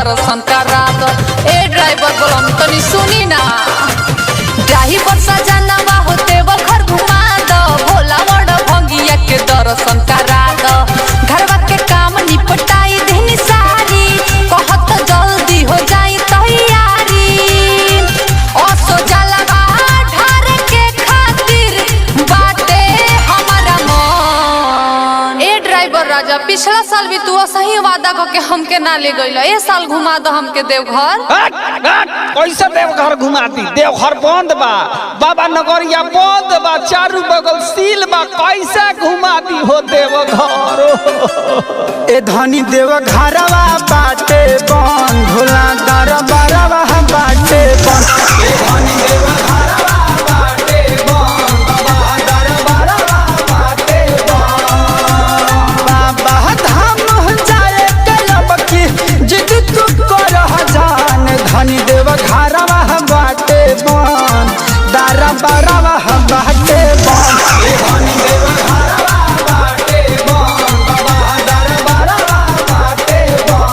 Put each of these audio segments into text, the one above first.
दर्शन करा दो। ए ड्राइवर बोलम तनी सुनी ना, ड्राइवर सजनवा होते वो घर घुमा दो, भोला बड़ भंगिया के दर्शन करा दो। घरवा के काम निपटाई देनी सारी, कहत जल्दी हो जाई तैयारी। ओसो जलवा ढार के खातिर बाटे हमारा मन। ए ड्राइवर राजा, पिछला साल भी तू सही वादा करके हमके ना ले गइला, ए साल घुमा दो हमके देवघर। कैसे देवघर घुमा दी? देवघर बंद बा, बाबा नगरिया बंद बा, चारू बगल सील बा, कैसे घुमा दी हो देवघर? ए धनी देवघरवा बाटे बन, भोला दरबारवा बाटे बन। ए धनी देवघरवा बाटे बन, बाबा दरबारवा बाटे बन। बाबा धाम जाए के अब की जिद तू करह जान, धनी देवघरवा बाटे बन, दरबारवा बाटे बन। ए धनी देवघरवा बाटे बन, बाबा दरबारवा बाटे बन।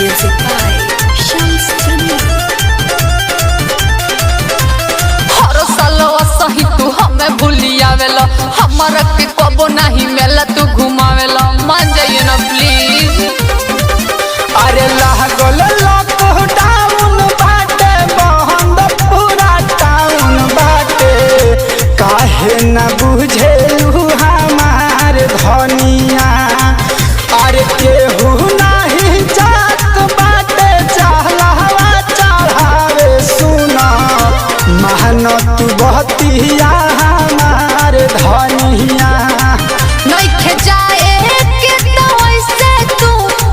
Music by Shams Jamil. हर साल सही तू हमें भूलियावेला, हमारा के कबो नहीं मेला तू घुमावेला, मान जाइए ना प्लीज। अरे लागल लॉकडाउन बाटे, बंद पूरा टाउन बाटे, काहे न बुझेलू हमार धनिया। अरे केहू नहीं जात बाटे, चहलवा चढ़ावे सुना, मेहनत बहतिया हमार धनिया। नइखे जाए के तो ऐसे तू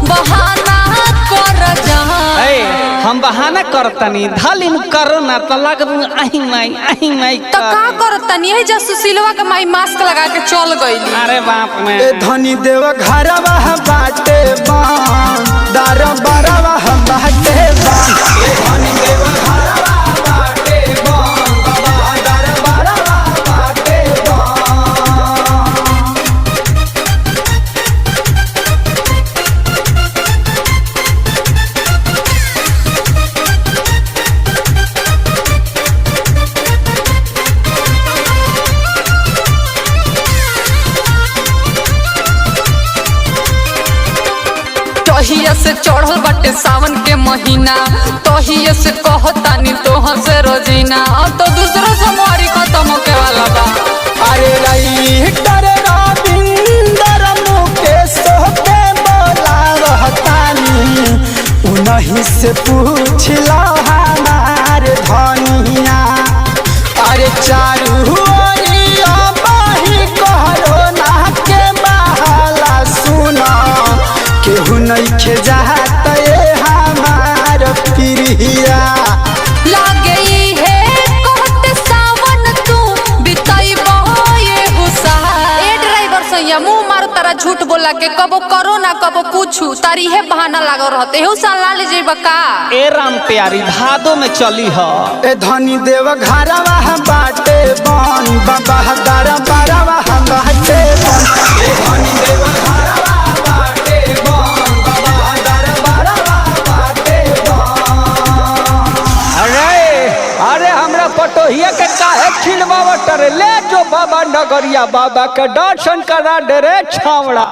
बहाना कर जा। हम बहाना करतनी, धालिन करो ना तो लगबू आही माई तो का करत तनी? ए जा सुशीलवा के माई मास्क लगा के चल गईली। अरे बाप में ए धनी देवघरवा बाटे बन, दरबारवा बाटे बन। ए धनी देवघरवा बाटे बन, बाबा दरबारवा बाटे बन। तहिया से चढ़ल बाटे सावन के महीना, तहिया से कहतानी तोह से रोजीना, अब तो दूसरा सोमवारी खत्म होके वाला बा। अरे राइटर रविंदर मुकेश के बोलावतानी, उन्हीं से पूछ लो हमार धनिया। अरे चारू ओरिया बाही कोरोना के बहाला सुना, केहू नइखे जात ए हमार प्रिया। लागे ई है कहते सावन तू बिताइबो ये गुस्सा। ए ड्राइवर सैया, मुंह मारो तारा झूठ बोला के, कबो करो ना कबो कुछू, तारी है बहाना लागो रहते हेउ साल ला ले जेबा का। ए राम प्यारी भादो में चली ह। ए धनी देवघरवा बाटे बन, बाबा दरबारवा बाटे बन। ए धनी देवघरवा बाटे बन, बाबा दरबारवा बाटे बन। अरे हमरा पटोहिया के काहे खिलवावट रे? ले जो बाबा नगरिया, बाबा के दर्शन करा दे रे छावड़ा।